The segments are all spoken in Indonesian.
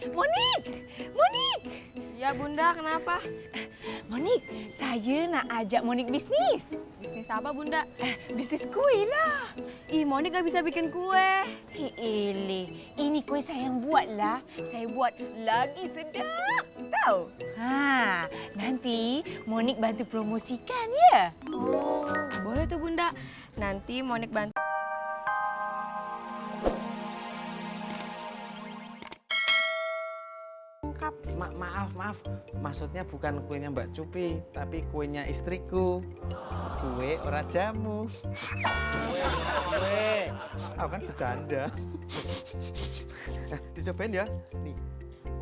Monik! Monik! Ya Bunda, kenapa? Monik, saya nak ajak Monik bisnis. Bisnis apa Bunda? Bisnis kue lah. Ih, Monik gak bisa bikin kue. Ele, ini kue saya yang buat lah. Saya buat lagi sedap. Tahu? Nanti Monik bantu promosikan ya. Oh, boleh tuh Bunda. Nanti Monik bantu. Maaf. Maksudnya bukan kuenya Mbak Cupi, tapi kuenya istriku. Kue ora jamu. Kue. Aku kan bercanda. Dicobain ya. Nih.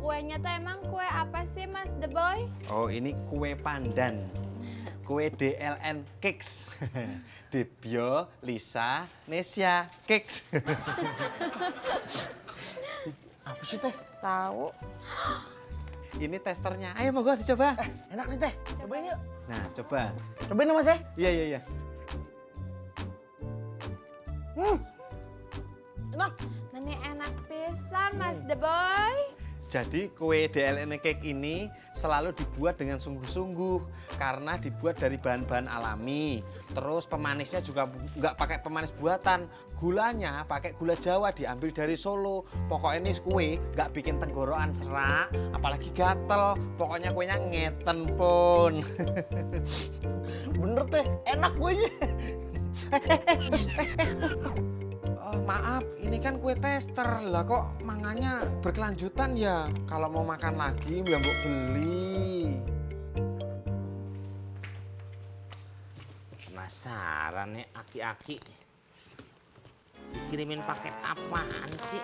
Kuenya tuh emang kue apa sih Mas The Boy? Oh, ini kue pandan. Kue DLN Cakes. Debyo, Lisa, Nesia Cakes. Apa sih teh? Tahu. Ini testernya. Ayo monggo dicoba. Enak nih teh, cobain yuk. Nah, coba. Cobain dong Mas ya. Iya. Enak. Ini enak pisan Mas The Boy. Jadi kue DLN Cake ini selalu dibuat dengan sungguh-sungguh karena dibuat dari bahan-bahan alami. Terus pemanisnya juga nggak pakai pemanis buatan. Gulanya pakai gula Jawa diambil dari Solo. Pokoknya ini kue nggak bikin tenggorokan serak, apalagi gatel. Pokoknya kuenya ngeten pun. Bener teh, enak kuenya. Oh, maaf, ini kan kue tester. Lah kok mangannya berkelanjutan ya? Kalau mau makan lagi, ya mbok beli. Penasaran nih aki-aki. Dikirimin paket apaan sih?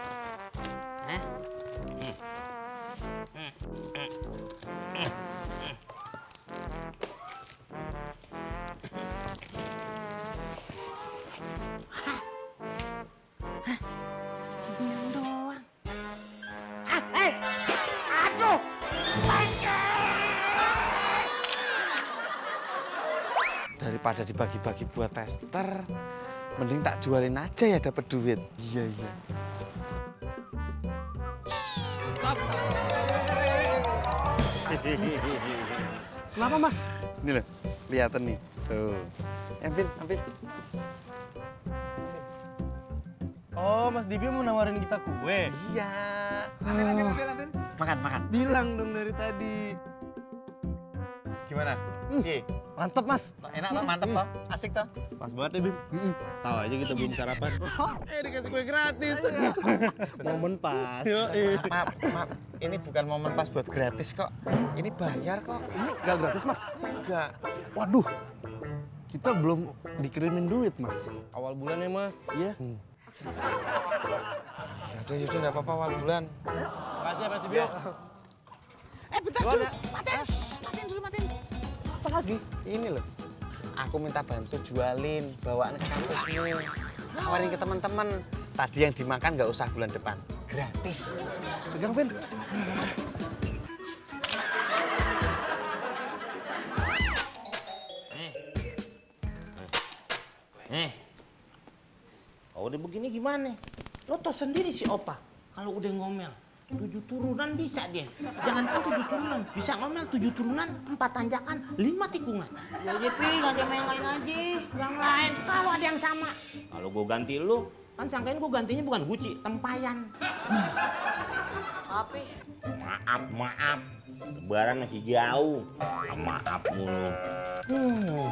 Bilang doang. Aduh! Daripada dibagi-bagi buat tester, mending tak jualin aja ya dapat duit. Iya. Kenapa Mas? Ini loh, kelihatan nih. Tuh. Ampin. Oh, Mas Dibi mau nawarin kita kue. Iya. Ambil. Makan. Bilang dong dari tadi. Gimana? Iya. Mantap Mas. Enak toh, mantep toh, asik toh. Pas banget ya Bim. Tahu aja kita belum sarapan. Dikasih kue gratis. Momen pas. Maaf. Ini bukan momen pas buat gratis kok. Ini bayar kok. Ini nggak gratis Mas? Enggak. Waduh. Kita belum dikirimin duit Mas. Awal bulan ya Mas? Iya. Yaudah, nggak apa-apa awal bulan. Makasih ya Mas Dibio. Bentar dulu. Matiin. Apa lagi? Ini loh. Aku minta bantu jualin, bawaan ke kampusmu. Tawarin ke teman-teman. Tadi yang dimakan nggak usah bulan depan. Gratis. Pegang Vin. Oh, udah begini gimana? Lo tau sendiri si Opa, kalau udah ngomel, 7 turunan bisa dia. Jangankan 7 turunan, bisa ngomel 7 turunan, 4 tanjakan, 5 tikungan. Ya udah Pi, ganti sama yang lain aja. Yang lain, kalau ada yang sama. Kalau gue ganti lo, kan sangkain gue gantinya bukan Gucci, tempayan. Apa? Maaf. Lebaran masih jauh. Maaf mulu.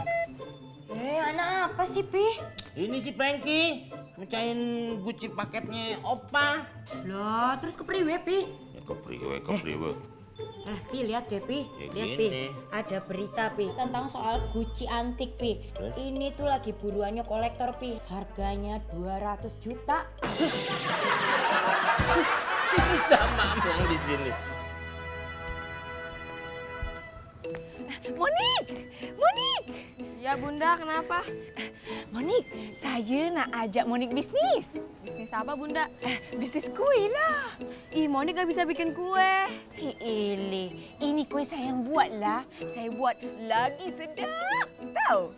Anak apa sih Pi? Ini si Pengki, mecahin Gucci paketnya Opa. Loh, terus kepriwe Pi? Ya kepriwe. Pi, lihat deh Pi. Ya Lihat gini. Pi, ada berita Pi tentang soal Gucci antik Pi. Ini tuh lagi buruannya kolektor Pi. Harganya 200 juta. Sama yang di sini. Monik! Ya Bunda, kenapa? Monik, saya nak ajak Monik bisnis. Bisnis apa Bunda? Bisnis kue lah. Ih, Monik gak bisa bikin kue. Ele, ini kue saya yang buat lah. Saya buat lagi sedap. Tahu?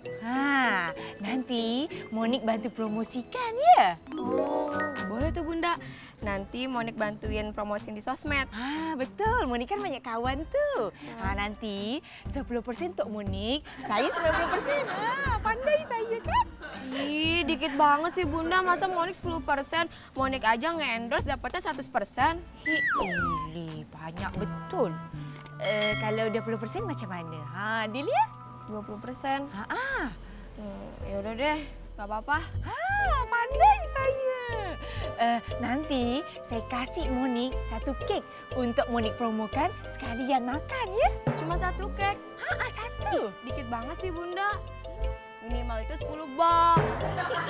Nanti Monik bantu promosikan ya. Oh, boleh tuh Bunda. Nanti Monik bantuin promosiin di sosmed. Ah, betul. Monik kan banyak kawan tuh. Nanti 10% untuk Monik, saya 90%. Pandai saya kan? Ih, dikit banget sih Bunda. Masa Monik 10%? Monik aja nge-endorse dapatnya 100%. Ili, banyak betul. Kalau 20% macam mana? Deal ya? 20%. Ya udah deh, nggak apa-apa. Pandai saya. Nanti saya kasih Monik satu kek untuk Monik promokan sekalian makan ya. Cuma 1 kek. Satu. Dikit banget sih Bunda. Minimal itu 10 box.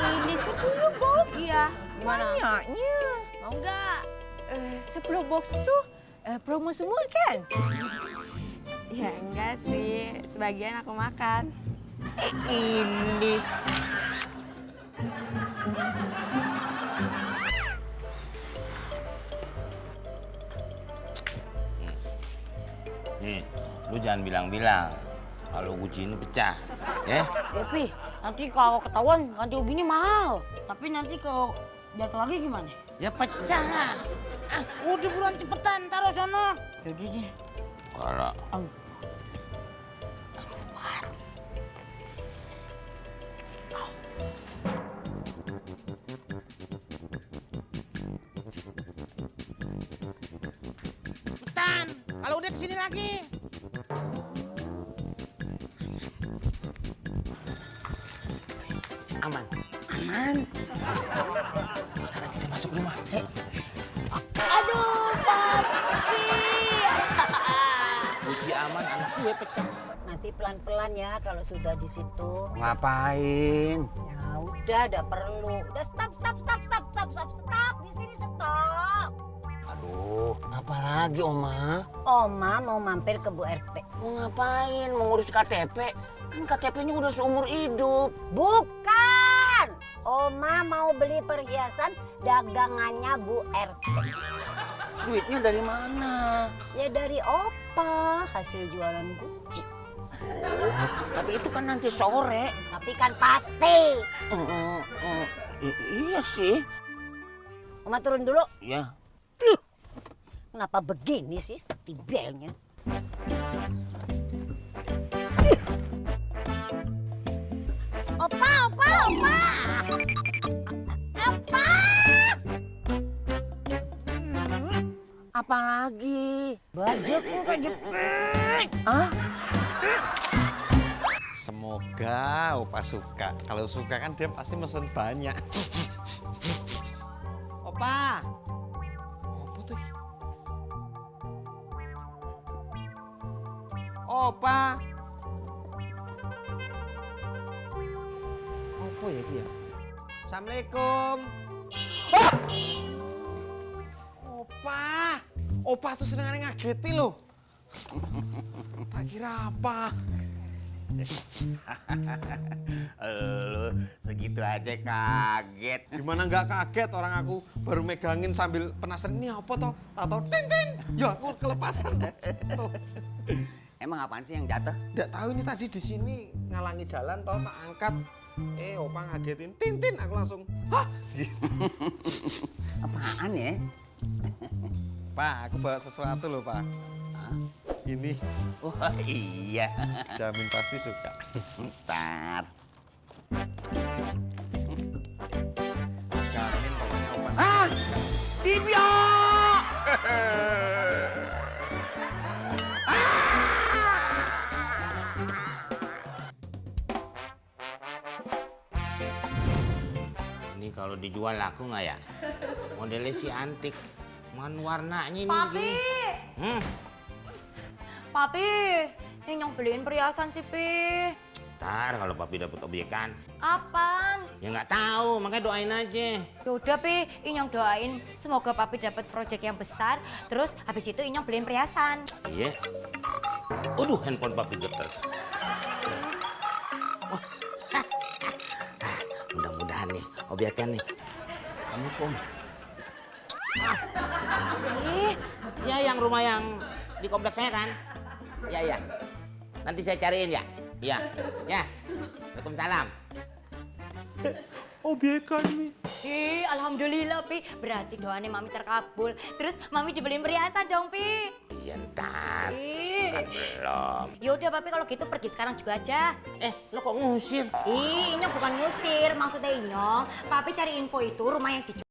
Ini 10 box. Iya, gimana? Banyaknya. Mau nggak? 10 box tuh promo semua kan? Ya enggak sih, sebagian aku makan. Ini. Nih, lu jangan bilang-bilang kalau Gucci ini pecah, ya? Pi, nanti kalau ketahuan ganti ruginya mahal. Tapi nanti kalau jatuh lagi gimana? Ya pecah lah. Udah buruan cepetan, taruh sono. Yaudah deh. Kalau Cepetan, kalau udah kesini lagi. Aman. Aman. Sekarang kita masuk rumah. Aduh, Papi. Gucci aman, anak gue pecah. Nanti pelan-pelan ya kalau sudah di situ. Ngapain? Ya udah, enggak perlu. Udah stop. Di sini stop. Aduh, apa lagi Oma? Oma mau mampir ke Bu RT. Mau ngapain? Mau ngurus KTP? Kan KTP-nya udah seumur hidup. Bukan. Oma mau beli perhiasan dagangannya Bu RT. Duitnya dari mana? Ya dari Opa, hasil jualan Gucci. Tapi itu kan nanti sore. Tapi kan pasti. Iya sih. Oma turun dulu. Ya. Kenapa begini sih tibelnya? Opa. Apa lagi? Bajuku kejepit. Semoga Opa suka. Kalau suka kan dia pasti mesen banyak. Opa. Apa tuh? Opa. Apa ya dia? Assalamualaikum. Opa. Opa tuh seneng ngageti loh. Tak kira apa. Lu segitu aja kaget. Gimana nggak kaget orang aku baru megangin sambil penasaran ini apa toh? Atau tin. Ya aku kelepasan tuh. Emang apaan sih yang jatuh? Nggak tahu ini tadi di sini ngalangi jalan toh tak angkat. Opa ngagetin tin aku langsung hah gitu. Apaan ya? Pak, aku bawa sesuatu loh, Pak. Ini Wah iya. jamin pasti suka. Ntar. Jamin pokoknya Opa. Dibio! Ini kalau dijual laku nggak ya? Modelnya si antik. Man warnanya ini. Papi! Hmm. Papi, Inyong beliin perhiasan sih, Pi. Ntar kalau papi dapet obyekan. Kapan? Ya nggak tahu, makanya doain aja. Yaudah, Pi. Inyong doain semoga Papi dapat proyek yang besar. Terus habis itu Inyong beliin perhiasan. Iya. Aduh, handphone papi geter. Wah. Mudah-mudahan nih, obyekan nih. Kamu kom. Ya yang rumah yang di kompleks saya kan? Iya. Nanti saya cariin ya. Iya. Ya. Waalaikumsalam. Obyekan nih. Ih, alhamdulillah, Pi. Berarti doanya Mami terkabul. Terus Mami dibeliin perhiasan dong, Pi. Iya ntar, Ih. kan belum. Yaudah, Papi, kalau gitu pergi sekarang juga aja. Lo kok ngusir? Ih, Inyong bukan ngusir. Maksudnya Inyong, Papi cari info itu rumah yang dijual